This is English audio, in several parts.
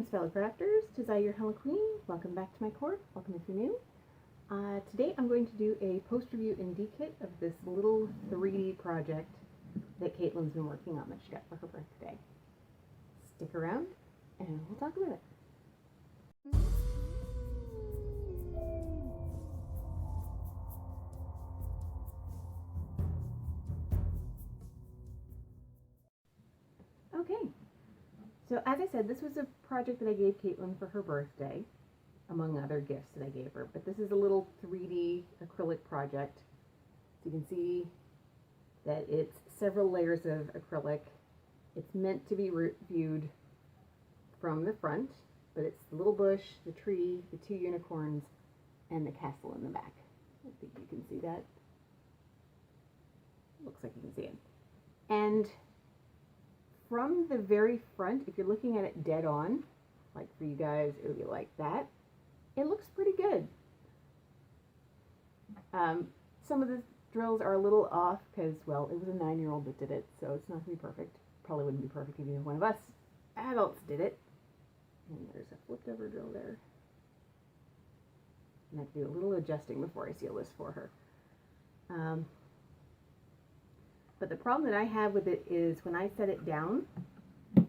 Greetings, fellow crafters. 'Tis I, your Hello Queen. Welcome back to my course. Welcome if you're new. Today I'm going to do a post review in Dekit of this little 3D project that Caitlin's been working on that she got for her birthday. Stick around and we'll talk about it. Okay, so as I said, this was a project that I gave Caitlin for her birthday, among other gifts that I gave her. But this is a little 3D acrylic project. So you can see that it's several layers of acrylic. It's meant to be viewed from the front, but it's the little bush, the tree, the two unicorns, and the castle in the back. I think you can see that. Looks like you can see it. And from the very front, if you're looking at it dead on, like for you guys, it would be like that. It looks pretty good. Some of the drills are a little off because, well, it was a 9-year-old that did it, so it's not going to be perfect. Probably wouldn't be perfect even if one of us adults did it. And there's a flipped over drill there. I have to do a little adjusting before I seal this for her. But the problem that I have with it is when I set it down,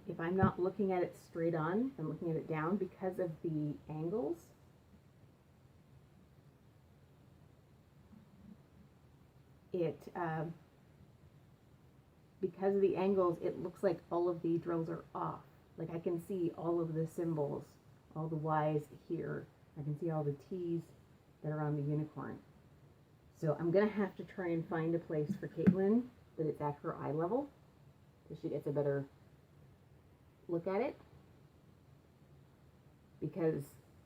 if I'm not looking at it straight on, I'm looking at it down because of the angles. Because of the angles, it looks like all of the drills are off. Like I can see all of the symbols, all the Y's here. I can see all the T's that are on the unicorn. So I'm going to have to try and find a place for Caitlin that it's at her eye level so she gets a better look at it. Because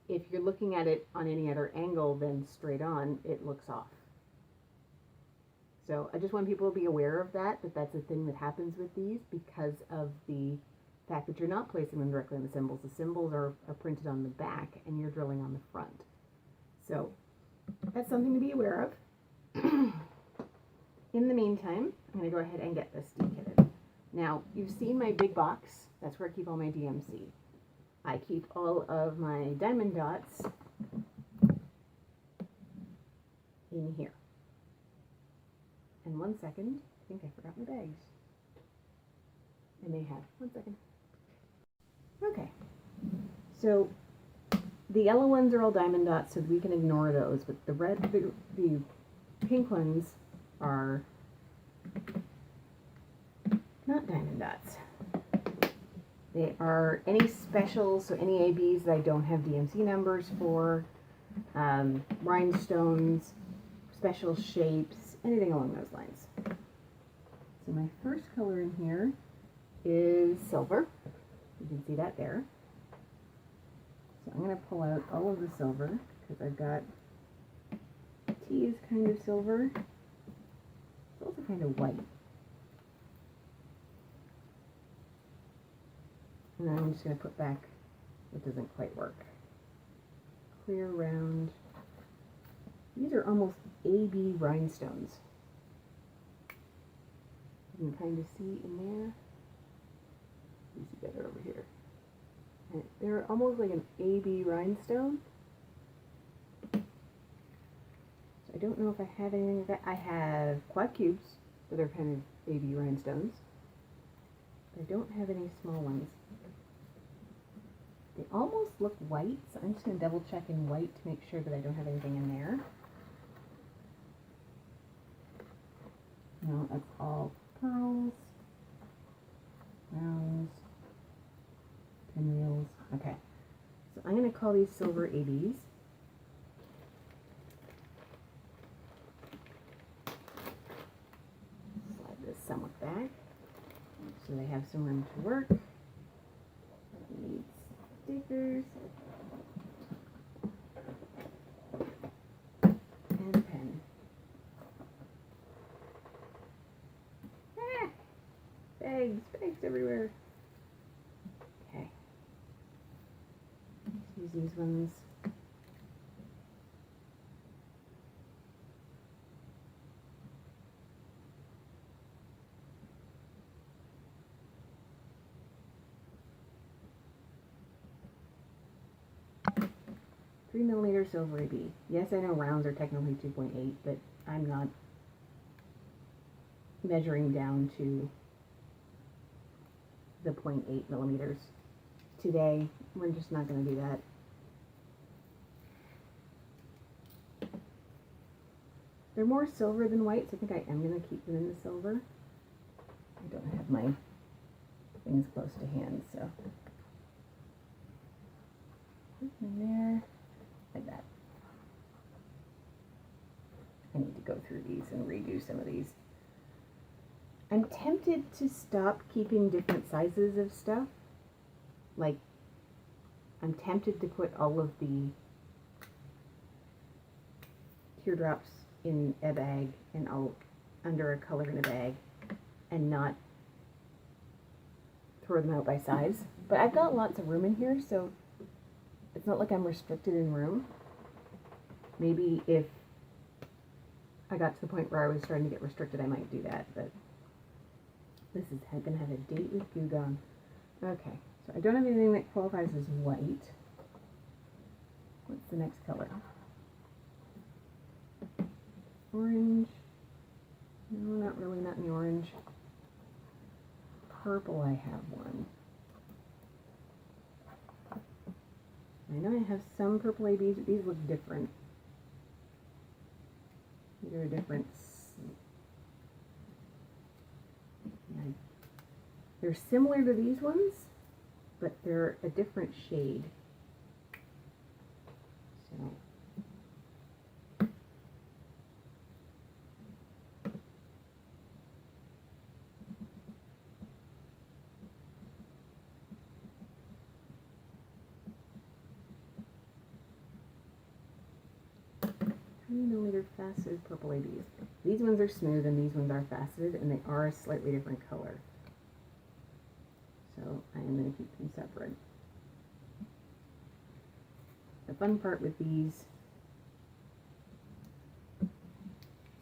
if you're looking at it on any other angle than straight on, it looks off. So I just want people to be aware of that that's a thing that happens with these because of the fact that you're not placing them directly on the symbols. The symbols are printed on the back and you're drilling on the front. So that's something to be aware of. In the meantime, I'm going to go ahead and get this dekitted. Now, you've seen my big box. That's where I keep all my DMC. I keep all of my diamond dots in here. And 1 second, I think I forgot my bags. I may have. 1 second. Okay. So the yellow ones are all diamond dots, so we can ignore those. But the red, the pink ones are not diamond dots. They are any specials, so any ABs that I don't have DMC numbers for, rhinestones, special shapes, anything along those lines. So my first color in here is silver. You can see that there. So I'm going to pull out all of the silver because I've got T is kind of silver. It's also kind of white. And then I'm just going to put back what doesn't quite work. Clear round. These are almost AB rhinestones. You can kind of see in there. You see better over here. And they're almost like an AB rhinestone. So I don't know if I have anything like that. I have quad cubes that are kind of AB rhinestones. But I don't have any small ones. They almost look white, so I'm just going to double check in white to make sure that I don't have anything in there. No, that's all pearls, rounds, pinwheels. Okay, so I'm going to call these silver ABs. Slide this somewhat back so they have some room to work. Need stickers and a pen. Bags everywhere. Okay. Let's use these ones. 3mm silver AB. Yes, I know rounds are technically 2.8, but I'm not measuring down to the 0.8mm. Today, we're just not going to do that. They're more silver than white, so I think I am going to keep them in the silver. I don't have my things close to hand, so put them in there, like that. I need to go through these and redo some of these. I'm tempted to stop keeping different sizes of stuff. Like, I'm tempted to put all of the teardrops in a bag and all under a color in a bag and not throw them out by size. But I've got lots of room in here, so it's not like I'm restricted in room. Maybe if I got to the point where I was starting to get restricted, I might do that, but this is gonna have a date with Goo Gone. Okay, so I don't have anything that qualifies as white. What's the next color? Orange. No, not really, not in the orange. Purple, I have one. I know I have some purple ABs, but these look different. These are a different. They're similar to these ones, but they're a different shade. So. Faceted purple ABs. These ones are smooth and these ones are faceted, and they are a slightly different color. So I am going to keep them separate. The fun part with these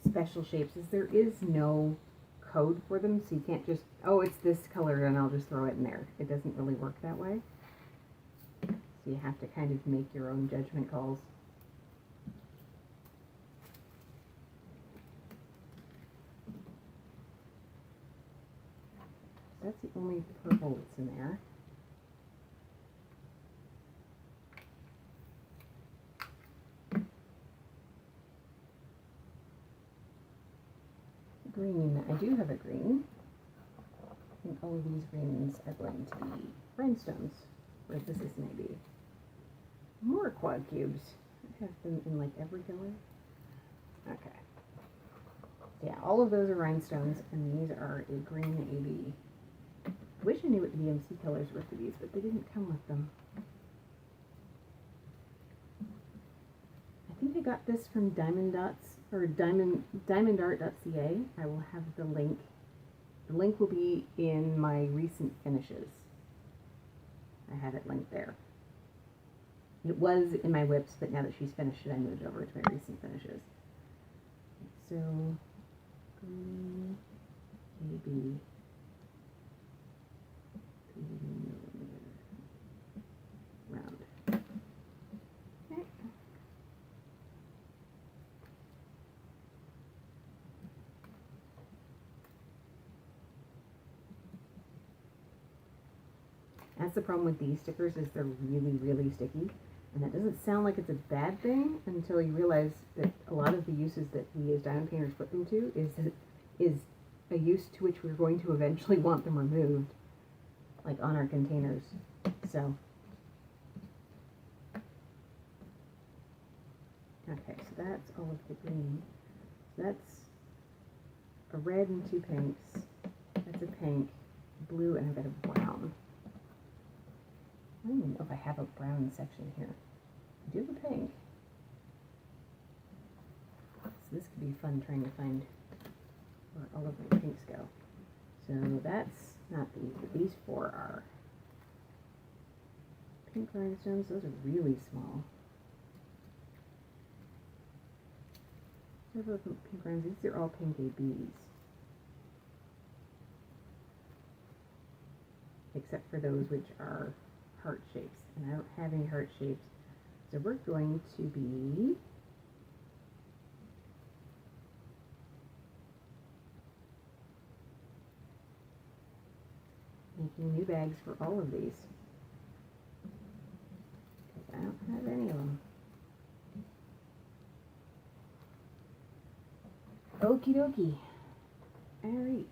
special shapes is there is no code for them, so you can't just, oh, it's this color and I'll just throw it in there. It doesn't really work that way. So you have to kind of make your own judgment calls. That's the only purple that's in there. Green, I do have a green. And all of these greens are going to be rhinestones, where this is maybe more quad cubes. I have them in like every color. Okay. Yeah, all of those are rhinestones, and these are a green AB. I wish I knew what the DMC colors were for these, but they didn't come with them. I think I got this from Diamond Dots, or diamondart.ca. I will have the link. The link will be in my recent finishes. I have it linked there. It was in my whips, but now that she's finished it, I moved it over to my recent finishes. So, green AB. Round. Okay. That's the problem with these stickers, is they're really, really sticky. And that doesn't sound like it's a bad thing until you realize that a lot of the uses that we as diamond painters put them to is a use to which we're going to eventually want them removed, like on our containers. So, okay, so that's all of the green. That's a red and two pinks. That's a pink, blue, and I've got a brown. I don't even know if I have a brown section here. I do have a pink. So this could be fun trying to find where all of my pinks go. So that's not these, but these four are pink rhinestones. Those are really small. Several pink rhinestones. These are all pink ABs. Except for those which are heart shapes. And I don't have any heart shapes. So we're going to be making new bags for all of these, because I don't have any of them. Okie dokie. Alright.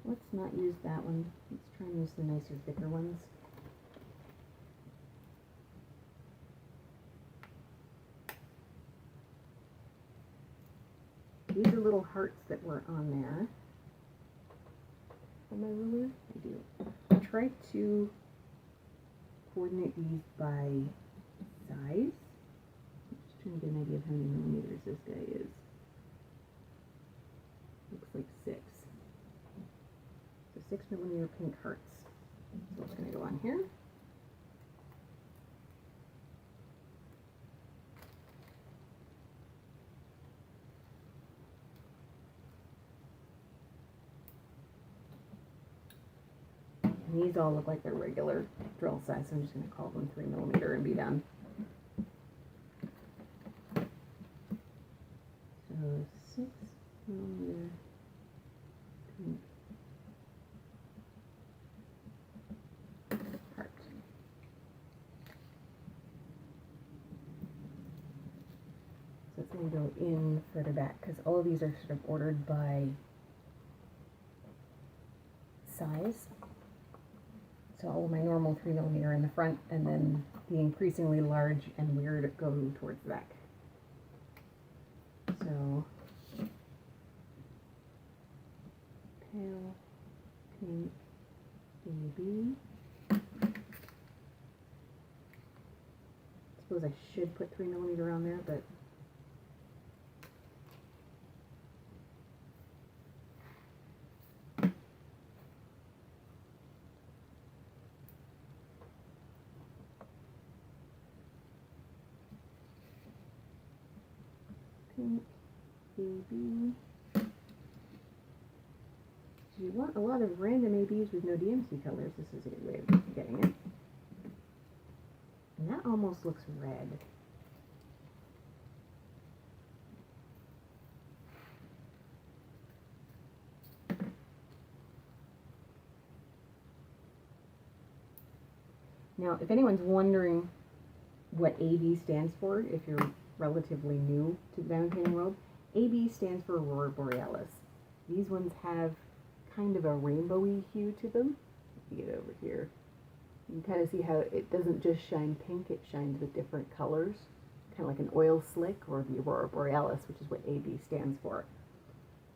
Let's not use that one. Let's try and use the nicer, thicker ones. These are little hearts that were on there. On my ruler, I do. I try to coordinate these by size. I'm just trying to get an idea of how many millimeters this guy is. Looks like 6. So 6 millimeter pink hearts. So it's going to go on here. And these all look like they're regular drill size, so I'm just going to call them 3 millimeter and be done. So 6 millimeter pink heart. So it's going to go in further back, because all of these are sort of ordered by size. So all of my normal 3 millimeter in the front, and then the increasingly large and weird go towards the back. So pale pink baby. I suppose I should put 3 millimeter on there, but pink baby. So you want a lot of random ABs with no DMC colors. This is a good way of getting it. And that almost looks red. Now, if anyone's wondering what AB stands for, if you're relatively new to the diamond painting world, AB stands for Aurora Borealis. These ones have kind of a rainbowy hue to them. Let me get over here. You can kind of see how it doesn't just shine pink, it shines with different colors, kind of like an oil slick or the Aurora Borealis, which is what AB stands for.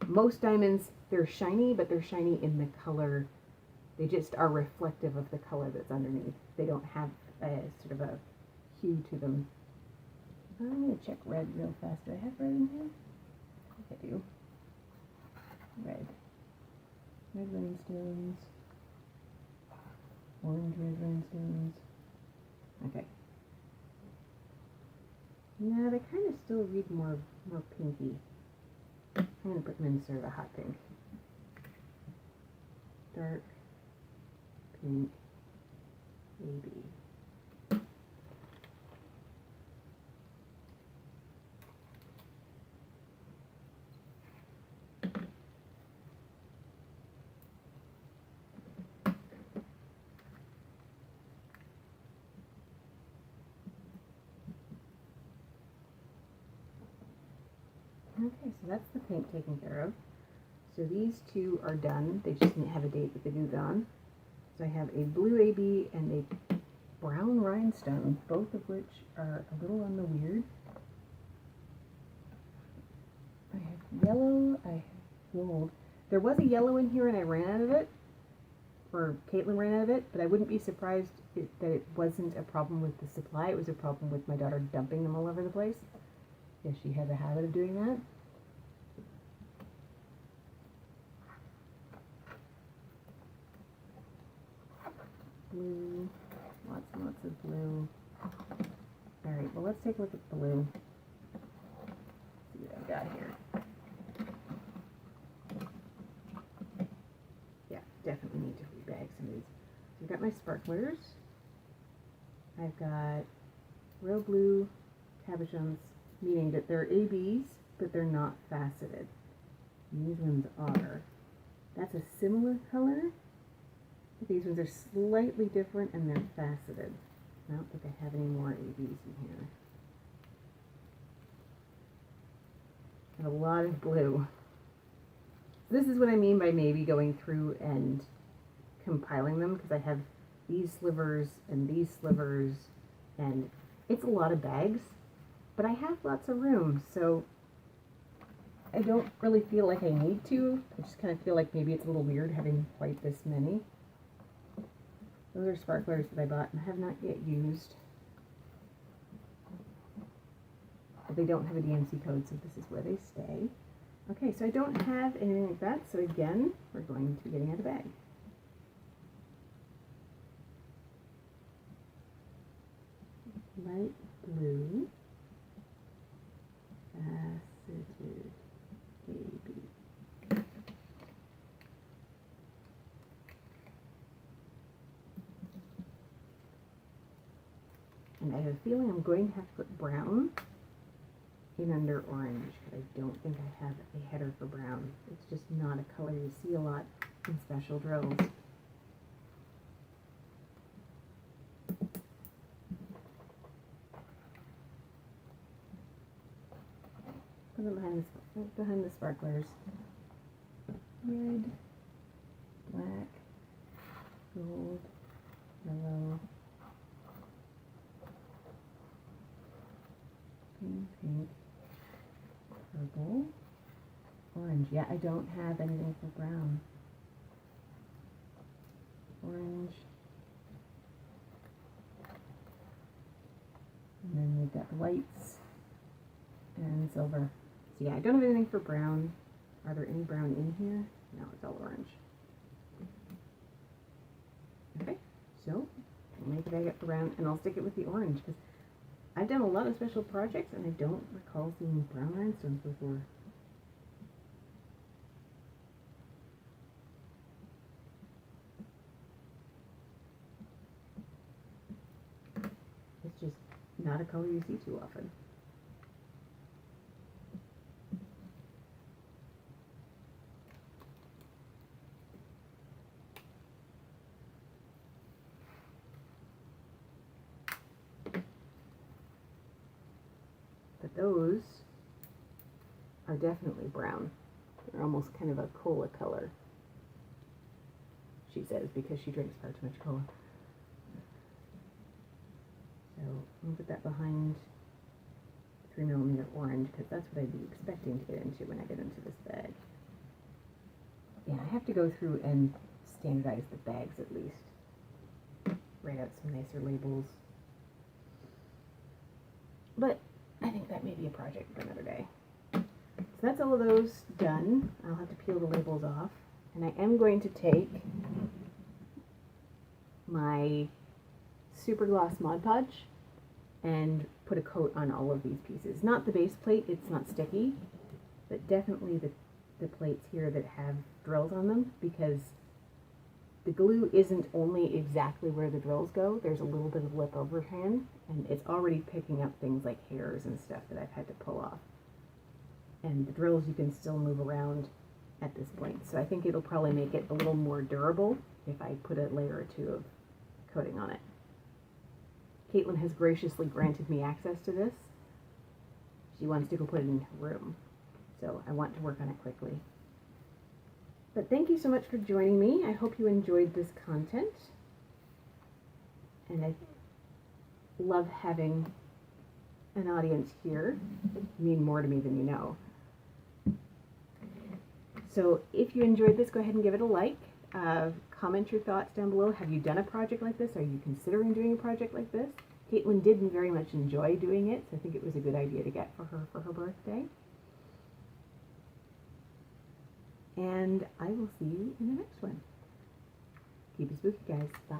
Most diamonds, they're shiny, but they're shiny in the color. They just are reflective of the color that's underneath. They don't have a sort of a hue to them. I'm going to check red real fast. Do I have red in here? I think I do. Red. Red rhinestones. Orange red rhinestones. Okay. No, they kind of still read more pinky. I'm going to put them in sort of a hot pink. Dark pink baby. Okay, so that's the pink taken care of. So these two are done. They just have a date with the glue on. So I have a blue AB and a brown rhinestone, both of which are a little on the weird. I have yellow, I have gold. There was a yellow in here and I ran out of it, or Caitlin ran out of it, but I wouldn't be surprised that it wasn't a problem with the supply. It was a problem with my daughter dumping them all over the place. Yes, she has a habit of doing that. Blue, lots and lots of blue. Alright, well let's take a look at blue. See what I've got here. Yeah, definitely need to rebag some of these. So I've got my sparklers. I've got real blue cabochons, meaning that they're ABs, but they're not faceted. And these ones are. That's a similar color, but these ones are slightly different and they're faceted. I don't think I have any more ABs in here. I have a lot of blue. This is what I mean by maybe going through and compiling them, because I have these slivers, and it's a lot of bags, but I have lots of room, so I don't really feel like I need to. I just kind of feel like maybe it's a little weird having quite this many. Those are sparklers that I bought and have not yet used. But they don't have a DMC code, so this is where they stay. Okay, so I don't have anything like that, so again, we're going to be getting out of the bag. Light blue, faceted AB. And I have a feeling I'm going to have to put brown in under orange, but I don't think I have a header for brown. It's just not a color you see a lot in special drills. Put them behind the sparklers. Red, black, gold, yellow, pink, purple, orange. Yeah, I don't have anything for brown. Orange. And then we've got the whites and silver. So yeah, I don't have anything for brown. Are there any brown in here? No, it's all orange. Okay, so I'll make a bag up for brown, and I'll stick it with the orange, because I've done a lot of special projects and I don't recall seeing brown rhinestones before. It's just not a color you see too often. But those are definitely brown. They're almost kind of a cola color, she says, because she drinks far too much cola. So I'm going to put that behind 3mm orange, because that's what I'd be expecting to get into when I get into this bag. Yeah, I have to go through and standardize the bags at least. Write out some nicer labels. But I think that may be a project for another day. So that's all of those done. I'll have to peel the labels off. And I am going to take my super gloss Mod Podge and put a coat on all of these pieces. Not the base plate, it's not sticky, but definitely the plates here that have drills on them, because the glue isn't only exactly where the drills go. There's a little bit of lip overhang, and it's already picking up things like hairs and stuff that I've had to pull off. And the drills you can still move around at this point. So I think it'll probably make it a little more durable if I put a layer or two of coating on it. Caitlin has graciously granted me access to this. She wants to go put it in her room. So I want to work on it quickly. But thank you so much for joining me. I hope you enjoyed this content. And I love having an audience here. You mean more to me than you know. So if you enjoyed this, go ahead and give it a like. Comment your thoughts down below. Have you done a project like this? Are you considering doing a project like this? Caitlin did very much enjoy doing it, so I think it was a good idea to get for her birthday. And I will see you in the next one. Keep it spooky, guys. Bye.